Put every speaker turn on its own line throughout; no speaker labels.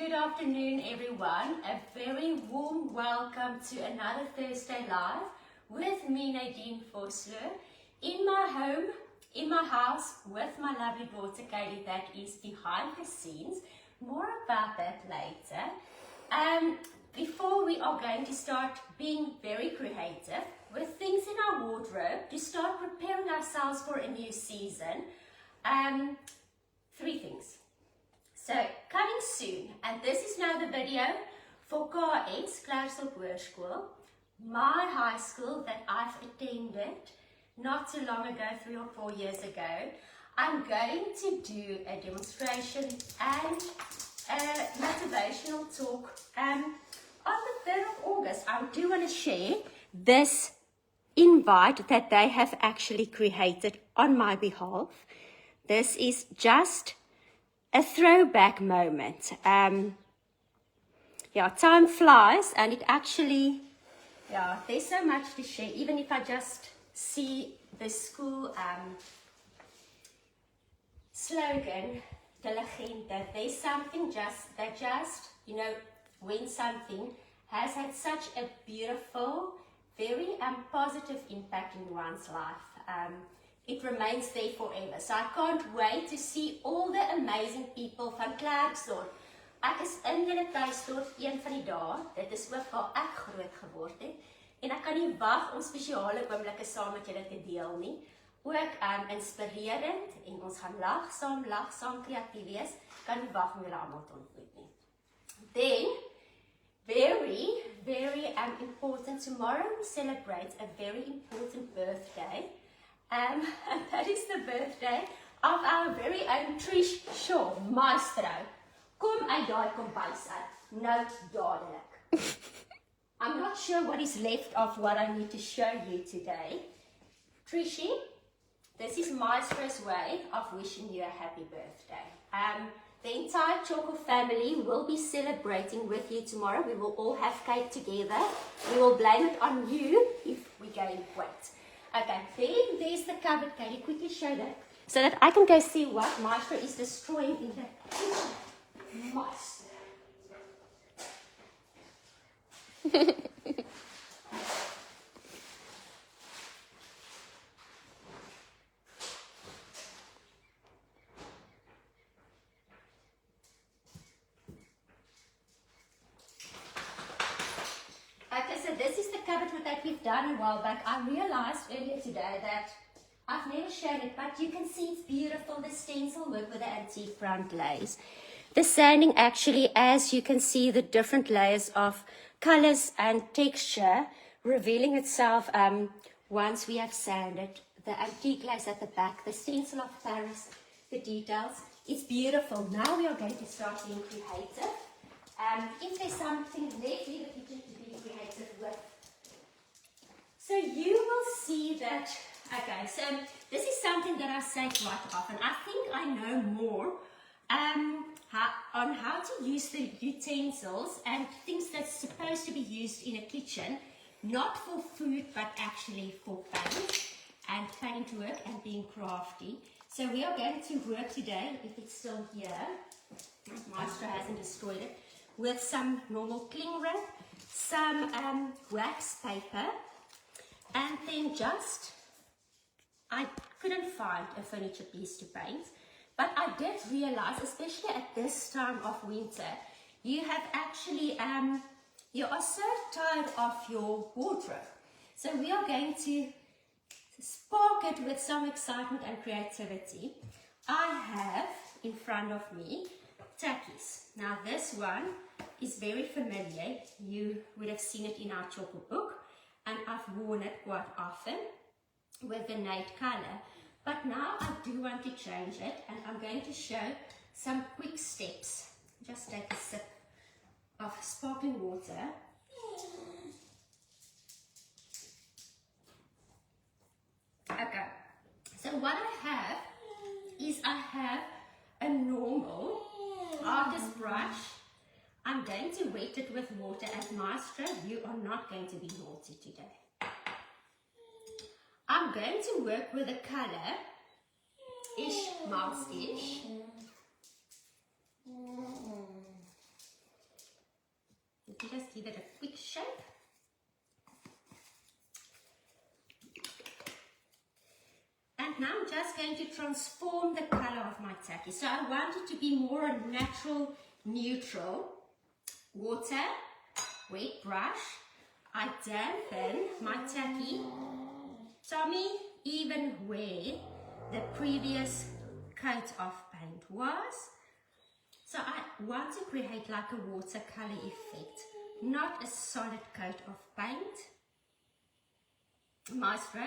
good afternoon everyone. A very warm welcome to another Thursday Live with me, Nadine Vosloo, in my home, in my house with my lovely daughter Katie that is behind the scenes. More about that later. Before we are going to start being very creative with things in our wardrobe to start preparing ourselves for a new season, three things. So, coming soon, and this is now the video for KS, Klerksdorp Hoërskool, my high school that I've attended not too long ago, 3 or 4 years ago. I'm going to do a demonstration and a motivational talk on the 3rd of August. I do want to share this invite that they have actually created on my behalf. This is just a throwback moment. Time flies and it actually, there's so much to share. Even if I just see the school slogan, De Legende, there's something when something has had such a beautiful, very positive impact in one's life. It remains there forever. So I can't wait to see all the amazing people van Klerksdorp. Ek is in julle tuisdorp een van die dae. Dit is ook waar ek groot geword het. En ek kan nie wag om spesiale oomblikke saam met julle te deel nie. Ook inspirerend en ons gaan lag saam kreatief wees. Kan nie wag om julle almal te ontmoet nie. Then, very, very important, tomorrow we celebrate a very important birthday. And that is the birthday of our very own Tjhoko, maestro. Kom uit daai kombuis uit, nou dadelik. I'm not sure what is left of what I need to show you today. Trishi, this is Maestro's way of wishing you a happy birthday. The entire Tjhoko family will be celebrating with you tomorrow. We will all have cake together. We will blame it on you if we gain weight. Okay, then there's the cupboard. Can you quickly show that? So that I can go see what Maestro is destroying in the kitchen. Maestro. Okay, so this is the cupboard that we've done a while back. I realized earlier today that I've never shown it, but you can see it's beautiful. The stencil work with the antique front glaze. The sanding actually, as you can see, the different layers of colors and texture revealing itself once we have sanded. The antique glaze at the back, the stencil of Paris, the details. It's beautiful. Now we are going to start being creative. If there's something left in the kitchen to be creative with. So you will see that, okay, so this is something that I say quite often. I think I know more on how to use the utensils and things that's supposed to be used in a kitchen, not for food, but actually for paint work and being crafty. So we are going to work today, if it's still here, Maestro hasn't destroyed it, with some normal cling wrap, some wax paper, and then I couldn't find a furniture piece to paint, but I did realize, especially at this time of winter, you have actually, you are so tired of your wardrobe. So we are going to spark it with some excitement and creativity. I have in front of me tackies. Now this one is very familiar. You would have seen it in our Tjhoko book, and I've worn it quite often with the Nate color. But now I do want to change it, and I'm going to show some quick steps. Just take a sip of sparkling water. Okay, so what I have is a normal artist brush. I'm going to wet it with water, and Maestro, you are not going to be naughty today. I'm going to work with a color, mouse-ish. just give it a quick shake. And now I'm just going to transform the color of my tacky. So I want it to be more a natural, neutral. Water, wet brush. I dampen my tacky. Tommy even where the previous coat of paint was. So I want to create like a watercolor effect, not a solid coat of paint. Maestro,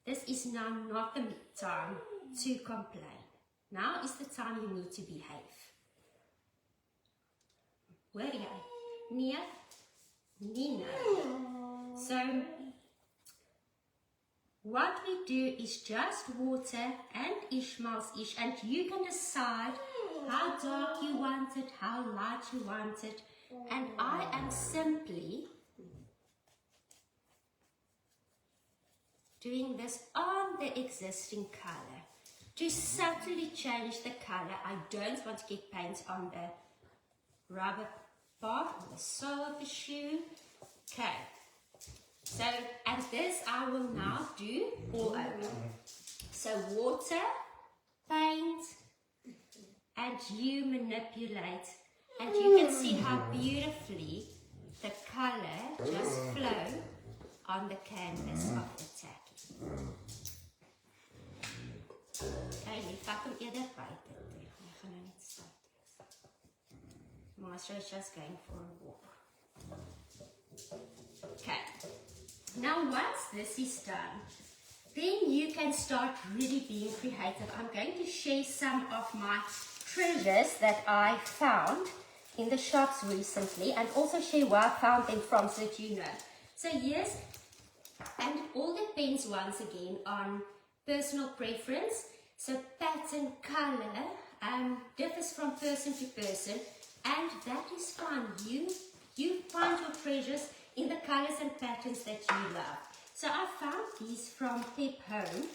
this is now not the time to complain. Now is the time you need to behave. Where are you? Nia? Nina. So, what we do is just water and Ishmael's ish, and you can decide how dark you want it, how light you want it, and I am simply doing this on the existing color to subtly change the color. I don't want to get paint on the rubber part, on the sole of the shoe. Okay. So, and this I will now do all over. So water, paint, and you manipulate. And you can see how beautifully the color just flow on the canvas of the tacky. Okay, jy vat hom eerder buite toe. Jy gaan nou net stap. Maestro is just going for a walk. Okay. Now once this is done, then you can start really being creative. I'm going to share some of my treasures that I found in the shops recently, and also share where I found them from so that you know. So yes, and it all depends once again on personal preference. So pattern, color differs from person to person, and that is fine. You find your treasures in the colors and patterns that you love. So I found these from Pep Home,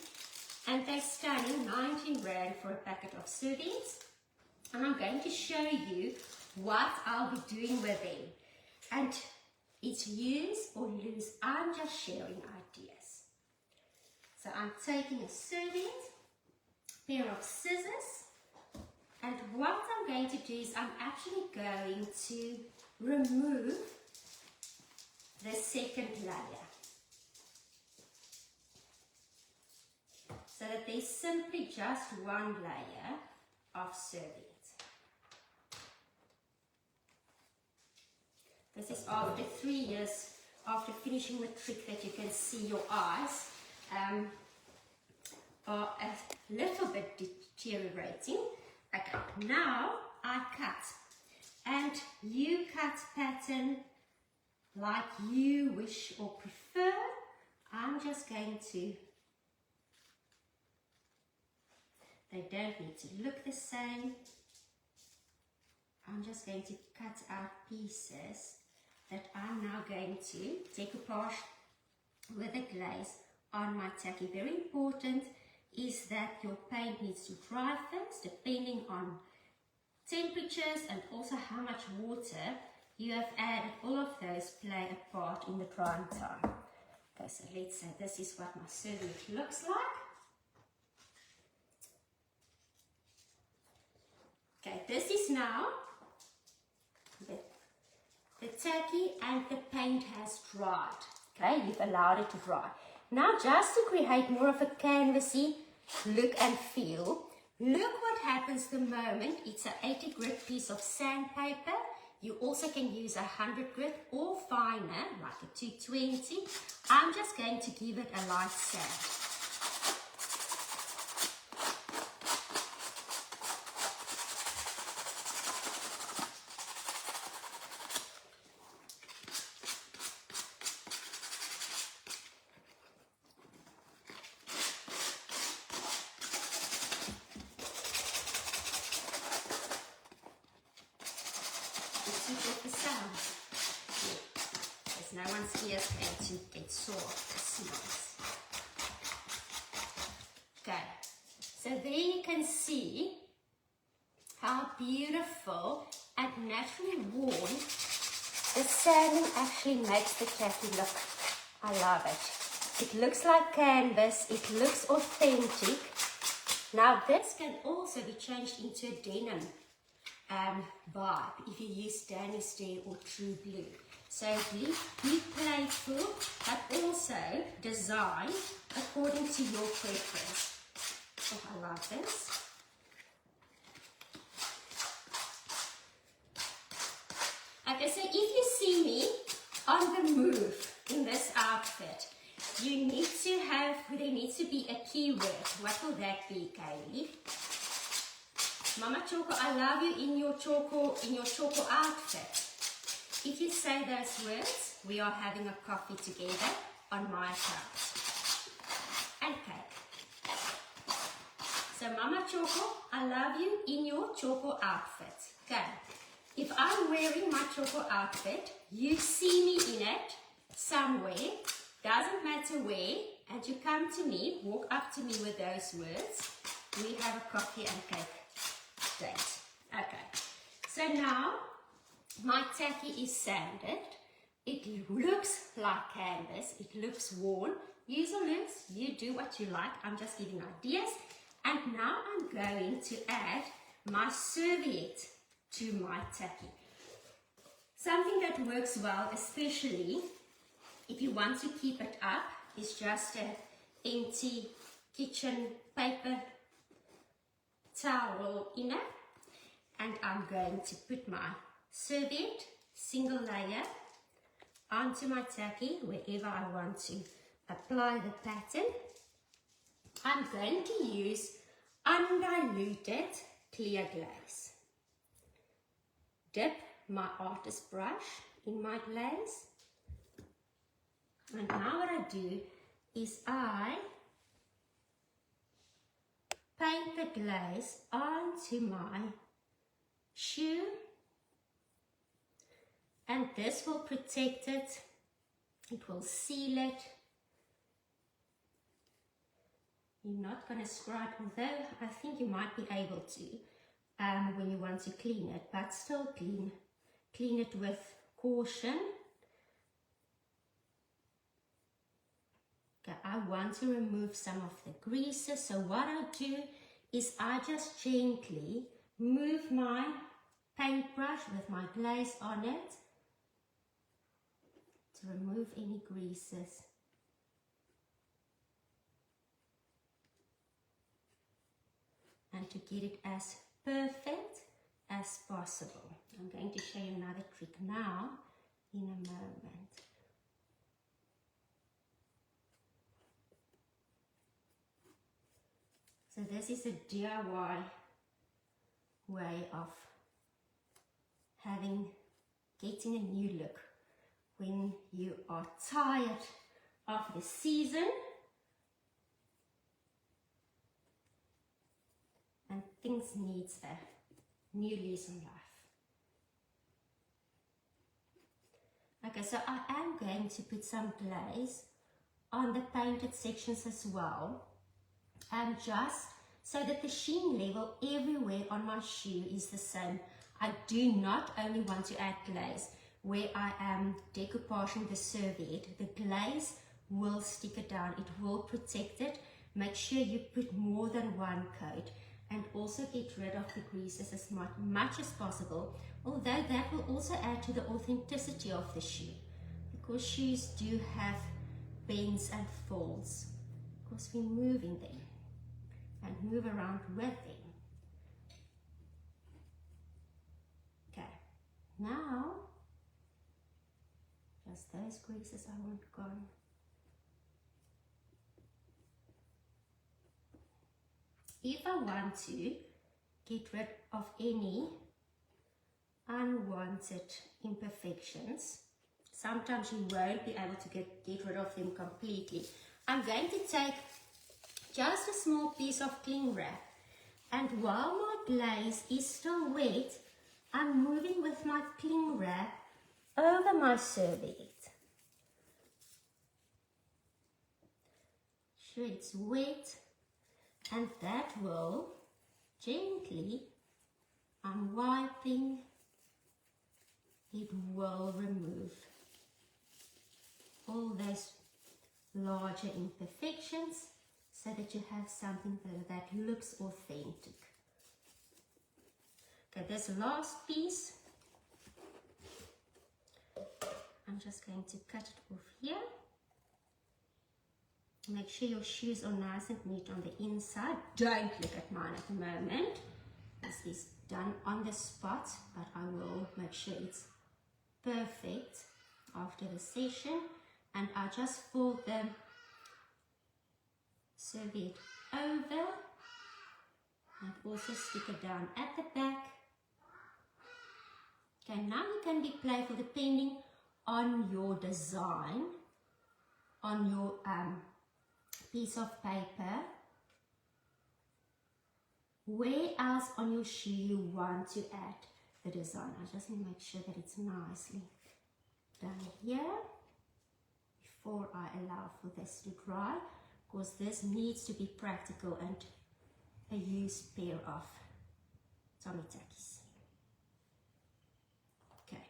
and they're stunning, 19 Rand for a packet of servings. And I'm going to show you what I'll be doing with them. And it's use or lose. I'm just sharing ideas. So I'm taking a serving, pair of scissors, and what I'm going to do is I'm actually going to remove the second layer, so that there's simply just one layer of servings. This is after 3 years after finishing the trick, that you can see your eyes are a little bit deteriorating. Okay, now I cut, and you cut pattern like you wish or prefer. I'm just going to, they don't need to look the same. I'm just going to cut out pieces that I'm now going to decoupage with a glaze on my tacky. Very important is that your paint needs to dry first, depending on temperatures and also how much water you have added. All of those play a part in the drying time. Okay, so let's say this is what my serving looks like. Okay, this is now the tacky, and the paint has dried. Okay, you've allowed it to dry. Now just to create more of a canvasy look and feel, look what happens the moment it's an 80 grit piece of sandpaper. You also can use 100 grit or finer, like a 220. I'm just going to give it a light sand. The sound. Because no one's ears going to get sore. It's nice. Okay, so there you can see how beautiful and naturally worn The sanding actually makes the tacky look. I love it. It looks like canvas. It looks authentic. Now this can also be changed into a denim vibe if you use Danny's Day or True Blue. So be playful, but also design according to your preference. Oh, I love this. Okay, so if you see me on the move in this outfit, you need to have, there needs to be a keyword. What will that be, Kaylee? Mama Tjhoko, I love you in your Tjhoko outfit. If you say those words, we are having a coffee together on my couch. And cake. So Mama Tjhoko, I love you in your Tjhoko outfit. Okay. If I'm wearing my Tjhoko outfit, you see me in it somewhere, doesn't matter where, and you come to me, walk up to me with those words, we have a coffee and cake date. Okay. So now, my tacky is sanded. It looks like canvas. It looks worn. Use or lose. You do what you like. I'm just giving ideas. And now I'm going to add my serviette to my tacky. Something that works well, especially if you want to keep it up, is just an empty kitchen paper towel inner. And I'm going to put my serviette, single layer, onto my tacky wherever I want to apply the pattern. I'm going to use undiluted clear glaze. Dip my artist brush in my glaze. And now what I do is I paint the glaze onto my shoe, and this will protect it, it will seal it. You're not going to scrub, although I think you might be able to when you want to clean it, but still clean it with caution. Okay, I want to remove some of the greases, so what I do is I just gently move my paintbrush with my glaze on it to remove any greases. And to get it as perfect as possible. I'm going to show you another trick now in a moment. So this is a DIY way of getting a new look when you are tired of the season and things needs a new lease on life. Okay, so I am going to put some glaze on the painted sections as well, and just so that the sheen level everywhere on my shoe is the same. I do not only want to add glaze where I am decoupaging the serviette. The glaze will stick it down, it will protect it. Make sure you put more than one coat, and also get rid of the greases as much as possible, although that will also add to the authenticity of the shoe, because shoes do have bends and folds, because we're moving them and move around with them. Okay, now just those greases I want gone. If I want to get rid of any unwanted imperfections, sometimes you won't be able to get rid of them completely. I'm going to take just a small piece of cling wrap, and while my glaze is still wet, I'm moving with my cling wrap over my serviette. Sure it's wet, and that will gently, I'm wiping it will remove all those larger imperfections so that you have something that looks authentic. Okay, this last piece, I'm just going to cut it off here. Make sure your shoes are nice and neat on the inside. Don't look at mine at the moment. This is done on the spot, but I will make sure it's perfect after the session. And I just fold the serviette over and also stick it down at the back. Okay, now you can be playful depending on your design, on your piece of paper, where else on your shoe you want to add the design. I just want to make sure that it's nicely done here before I allow for this to dry, because this needs to be practical and a used pair of tummy tackies. Okay.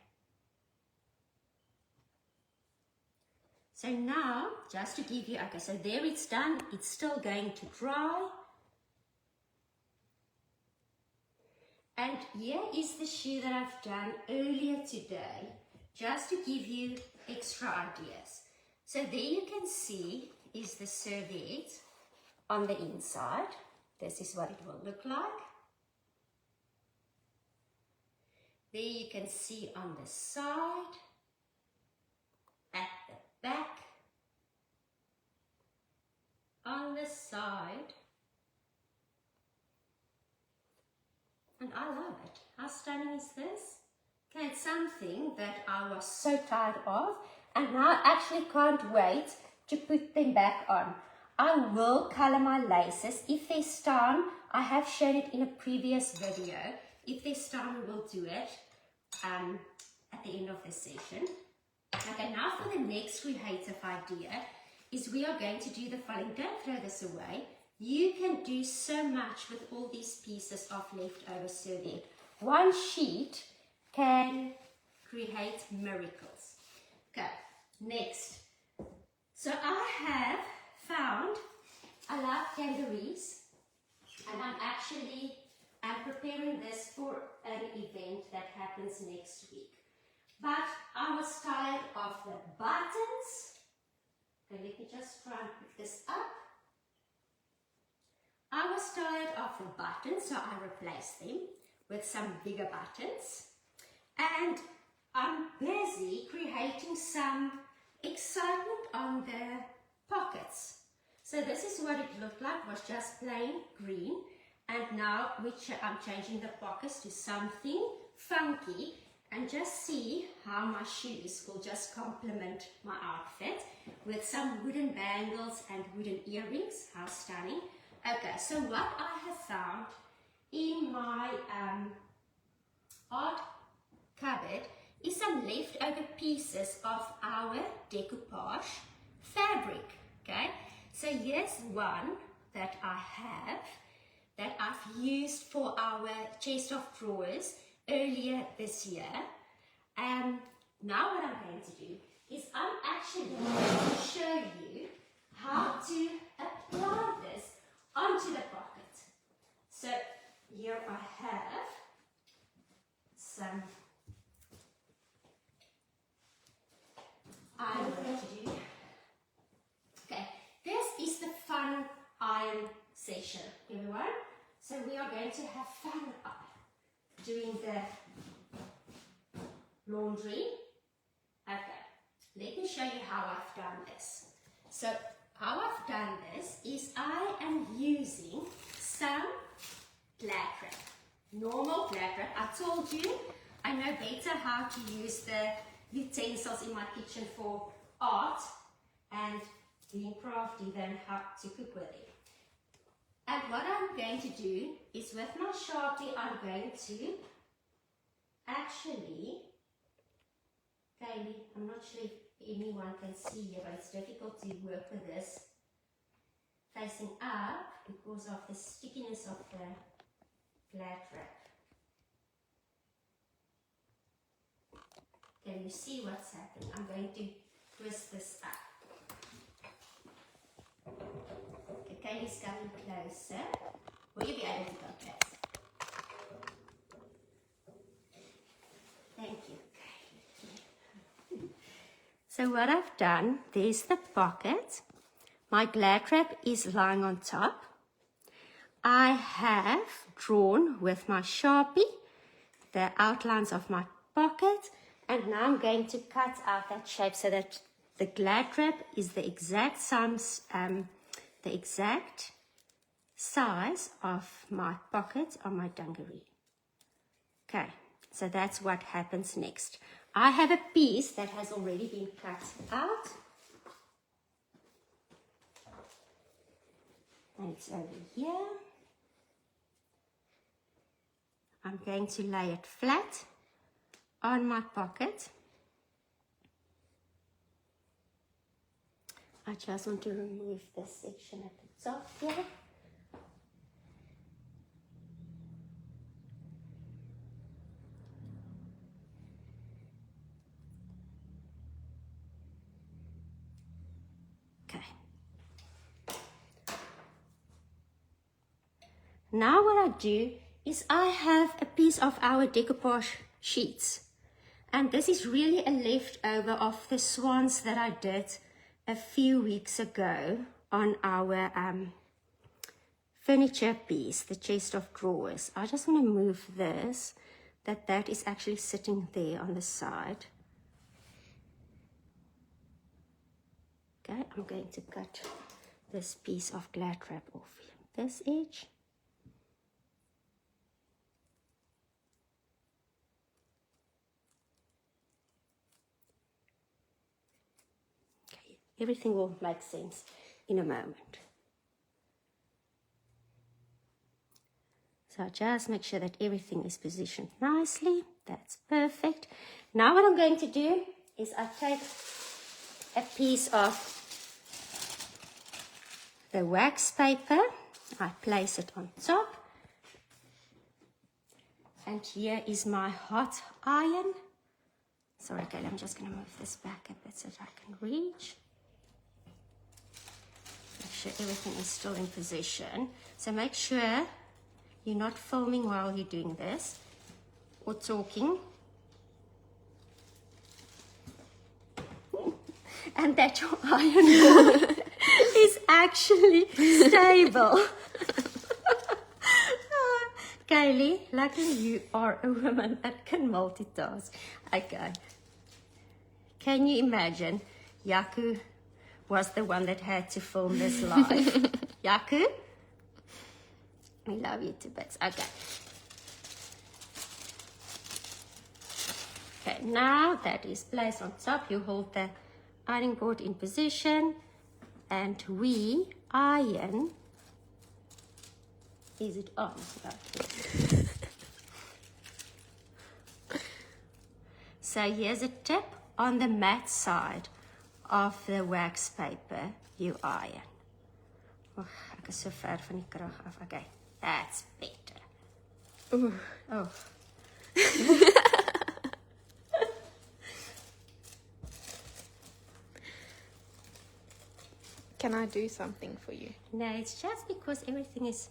So now, just to give you, okay, so there it's done. It's still going to dry. And here is the shoe that I've done earlier today, just to give you extra ideas. So there you can see is the serviette on the inside. This is what it will look like. There you can see on the side, at the back, on the side. And I love it. How stunning is this? Okay, it's something that I was so tired of, and now I actually can't wait to put them back on. I will color my laces. If there's time, I have shown it in a previous video. If there's time, we will do it at the end of the session. Okay, now for the next creative idea is we are going to do the following. Don't throw this away. You can do so much with all these pieces of leftover serviette. One sheet can create miracles. Okay, next. So I have found, I love kangaroos, and I'm preparing this for an event that happens next week. But I was tired of the buttons. Okay, let me just try and put this up. I was tired of the buttons, so I replaced them with some bigger buttons. And I'm busy creating some excitement on the pockets. So this is what it looked like, was just plain green. And now I'm changing the pockets to something funky, and just see how my shoes will just complement my outfit with some wooden bangles and wooden earrings. How stunning. Okay, so what I have found in my art cupboard is some leftover pieces of our decoupage fabric. Okay, so here's one that I have that I've used for our chest of drawers earlier this year. Now what I'm going to do is I'm actually going to show you how to apply this onto the pocket. So here I have some iron work to do. Okay, this is the fun iron session, everyone. So we are going to have fun doing the laundry. Okay, let me show you how I've done this. So how I've done this is I am using some glad wrap, normal glad wrap. I told you I know better how to use the utensils in my kitchen for art and being crafty than how to cook with it. And what I'm going to do is with my Sharpie, I'm going to actually, Kylie, I'm not sure if anyone can see here, but it's difficult to work with this facing up because of the stickiness of the glad wrap. Can you see what's happening? I'm going to twist this up. Okay, Kaylee's coming closer. Will you be able to go closer? Thank you. So what I've done, there's the pocket. My glad wrap is lying on top. I have drawn with my Sharpie the outlines of my pocket, and now I'm going to cut out that shape so that the glad wrap is the exact size of my pocket on my dungaree. Okay, so that's what happens next. I have a piece that has already been cut out, and it's over here. I'm going to lay it flat on my pocket. I just want to remove this section at the top here. Okay. Now what I do is I have a piece of our decoupage sheets, and this is really a leftover of the swans that I did a few weeks ago on our furniture piece, the chest of drawers. I just want to move this, that is actually sitting there on the side. Okay, I'm going to cut this piece of glad wrap off this edge. Everything will make sense in a moment. So just make sure that everything is positioned nicely. That's perfect. Now what I'm going to do is I take a piece of the wax paper. I place it on top. And here is my hot iron. Sorry, Kayla, I'm just going to move this back a bit so that I can reach. Make sure everything is still in position. So make sure you're not filming while you're doing this or talking. And that your iron board is actually stable. Kaylee, luckily you are a woman that can multitask. Okay. Can you imagine Yaku was the one that had to film this live? Yaku? We love you to bits. Okay. Okay, now that is placed on top, you hold the ironing board in position and we iron. Is it on? So here's a tip. On the matte side of the wax paper, you iron. Oh, ek is so ver van die krag af. Okay, that's better. Ooh. Oh.
Can I do something for you?
No, it's just because everything is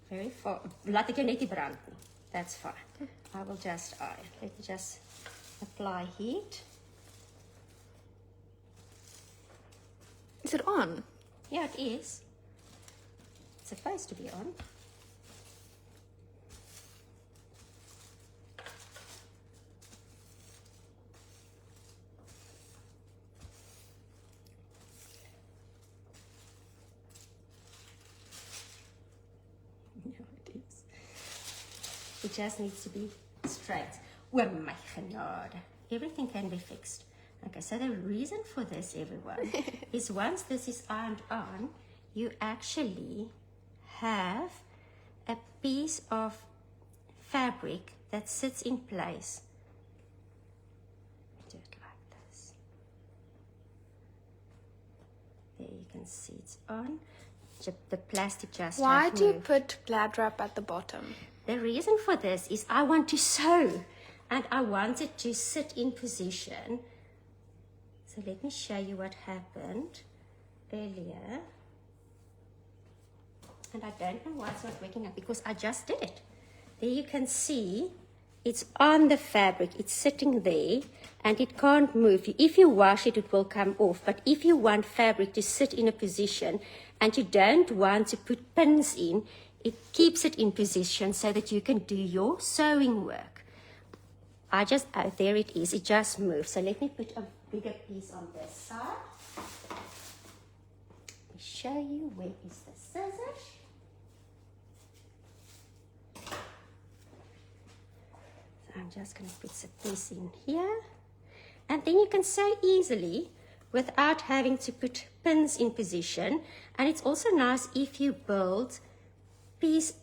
very far. Laat ek jou net nie brand nie. That's fine. I will just iron. Let me just apply heat.
Is it on?
Yeah, it is. It's supposed to be on. No, it is. It just needs to be straight. Oh my genade. Everything can be fixed. Okay, so the reason for this, everyone, is once this is ironed on, you actually have a piece of fabric that sits in place. Do it like this. There you can see it's on. The plastic just
Why do you
moved.
put glad wrap at the bottom?
The reason for this is I want to sew and I want it to sit in position. So let me show you what happened earlier. And I don't know why it's not working out, because I just did it. There you can see it's on the fabric, it's sitting there, and it can't move. If you wash it, it will come off. But if you want fabric to sit in a position and you don't want to put pins in, it keeps it in position so that you can do your sewing work. There it is, it just moved. So let me put a bigger piece on this side. Let me show you, where is the scissors? I'm just going to put a piece in here, and then you can sew easily without having to put pins in position. And it's also nice if you build piece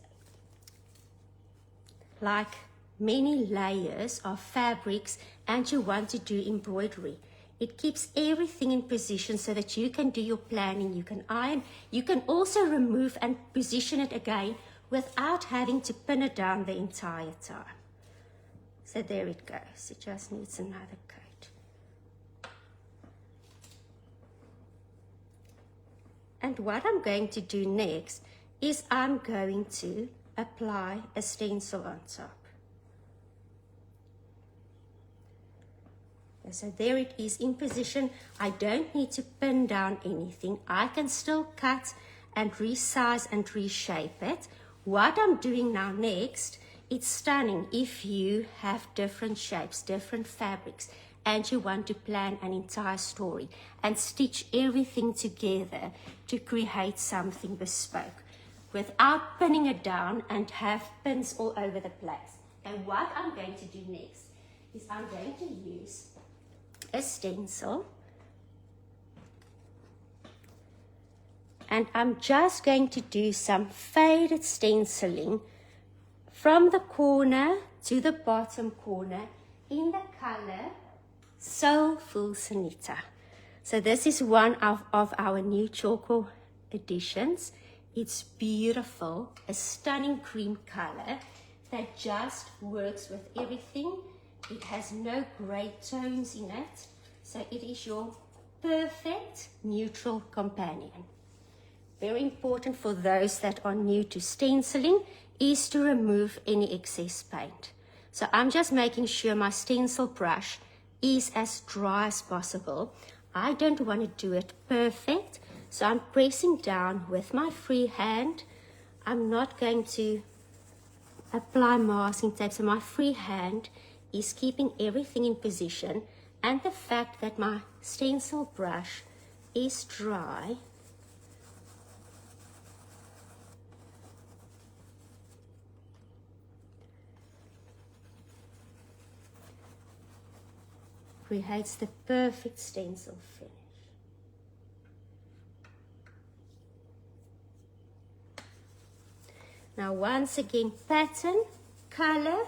like many layers of fabrics and you want to do embroidery. It keeps everything in position so that you can do your planning, you can iron, you can also remove and position it again without having to pin it down the entire time. So there it goes, it just needs another coat. And what I'm going to do next is I'm going to apply a stencil on top. So there it is in position. I don't need to pin down anything. I can still cut and resize and reshape it. What I'm doing now next, it's stunning if you have different shapes, different fabrics, and you want to plan an entire story and stitch everything together to create something bespoke without pinning it down and have pins all over the place. And what I'm going to do next is I'm going to use a stencil, and I'm just going to do some faded stenciling from the corner to the bottom corner in the color Soulful Sanita. So this is one of our new Tjhoko editions. It's beautiful, a stunning cream color that just works with everything. It has no gray tones in it, so it is your perfect neutral companion. Very important for those that are new to stenciling is to remove any excess paint. So I'm just making sure my stencil brush is as dry as possible. I don't want to do it perfect, so I'm pressing down with my free hand. I'm not going to apply masking tape, so my free hand is keeping everything in position, and the fact that my stencil brush is dry creates the perfect stencil finish. Now once again, pattern, color,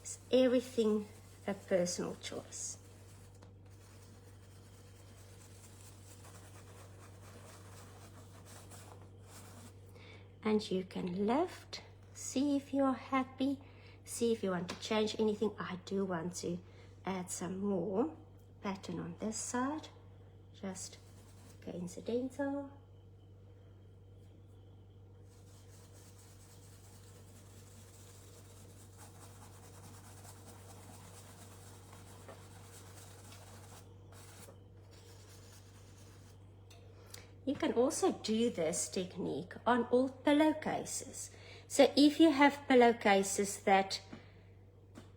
is everything a personal choice. And you can lift, see if you're happy, see if you want to change anything. I do want to add some more pattern on this side, just coincidental. You can also do this technique on old pillowcases. So if you have pillowcases that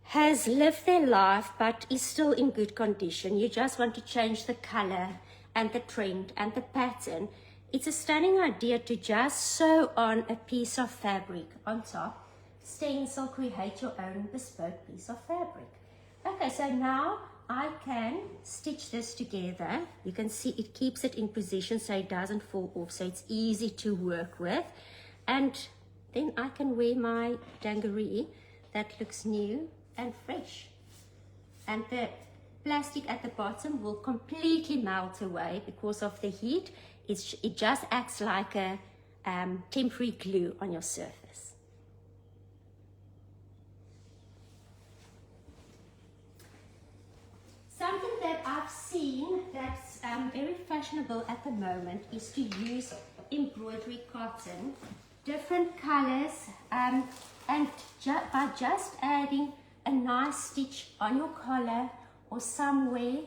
has lived their life but is still in good condition, you just want to change the color and the trend and the pattern, it's a stunning idea to just sew on a piece of fabric on top, stencil, create your own bespoke piece of fabric. Okay, so now I can stitch this together. You can see it keeps it in position so it doesn't fall off, so it's easy to work with. And then I can wear my dungaree that looks new and fresh. And the plastic at the bottom will completely melt away because of the heat. It just acts like a temporary glue on your surface. something that I've seen that's very fashionable at the moment is to use embroidery cotton, different colors, and by just adding a nice stitch on your collar or somewhere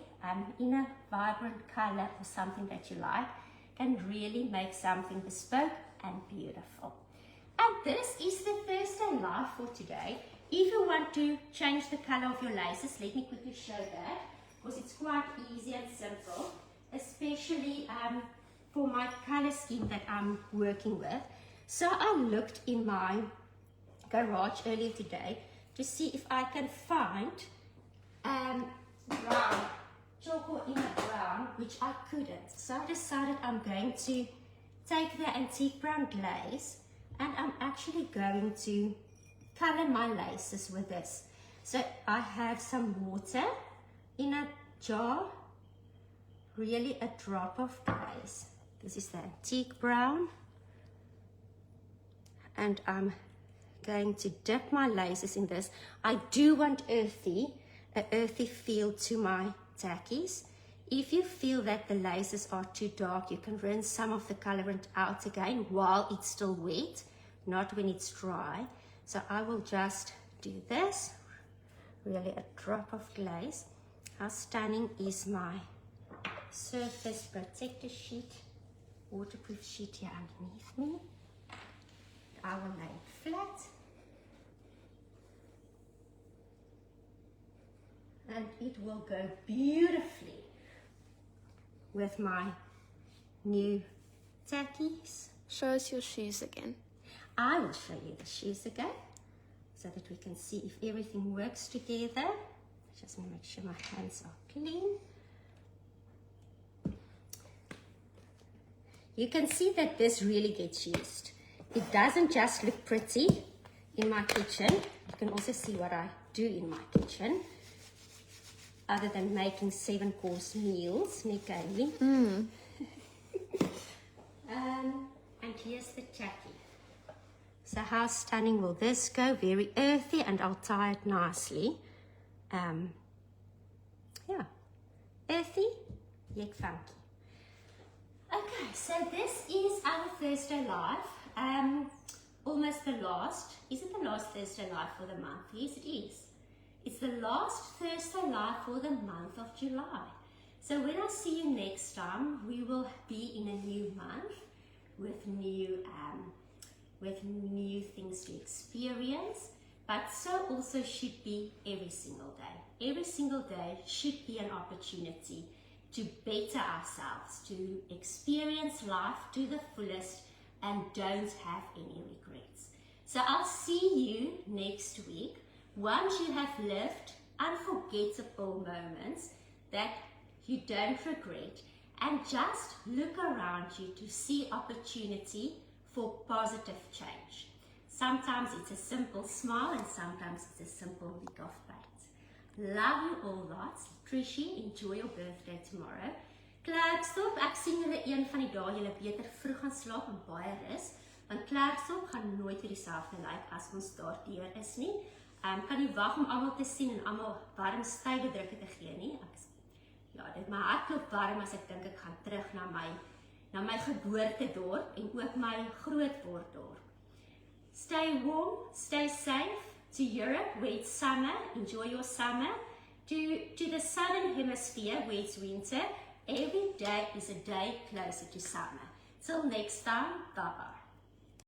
in a vibrant color or something that you like, can really make something bespoke and beautiful. And this is the Thursday live for today. If you want to change the color of your laces, let me quickly show that, because it's quite easy and simple, especially for my color scheme that I'm working with. So I looked in my garage earlier today to see if I can find brown, Tjhoko in a brown, which I couldn't. So I decided I'm going to take the antique brown glaze and I'm actually going to color my laces with this. So I have some water in a jar, really a drop of glaze. This is the antique brown, and I'm going to dip my laces in this. I do want an earthy feel to my tackies. If you feel that the laces are too dark, you can rinse some of the colorant out again while it's still wet, not when it's dry. So I will just do this, really a drop of glaze. How stunning is my surface protector sheet, waterproof sheet here underneath me. I will lay it flat. And it will go beautifully with my new tackies.
Show us your shoes again.
I will show you the shoes again so that we can see if everything works together. Just want to make sure my hands are clean. You can see that this really gets used. It doesn't just look pretty in my kitchen. You can also see what I do in my kitchen, other than making 7-course meals. And here's the tacky. So how stunning will this go? Very earthy, and I'll tie it nicely. Yeah, earthy yet funky. Okay, so this is our Thursday live. Almost the last. Is it the last Thursday live for the month? Yes, it is. It's the last Thursday live for the month of July. So when I see you next time, we will be in a new month with new things to experience, but so also should be every single day. Every single day should be an opportunity to better ourselves, to experience life to the fullest and don't have any regrets. So I'll see you next week once you have lived unforgettable moments that you don't regret, and just look around you to see opportunity for positive change. Sometimes it's a simple smile and sometimes it's a simple week of paint. Love you all lots. Trishie, enjoy your birthday tomorrow. Klerksdorp, ek sien julle een van die dae julle beter vroeg gaan slaap en baie rus, want Klerksdorp gaan nooit weer dieselfde lyk as ons daar deur is nie. Kan nie wag om almal te sien en almal warm stywe drukke te gee nie. My hart klop warm as ek dink ek gaan terug na my geboortedorp en ook my grootword dorp. Stay warm, stay safe. To Europe where it's summer, enjoy your summer. To the southern hemisphere where it's winter, every day is a day closer to summer. Till next time, bye bye.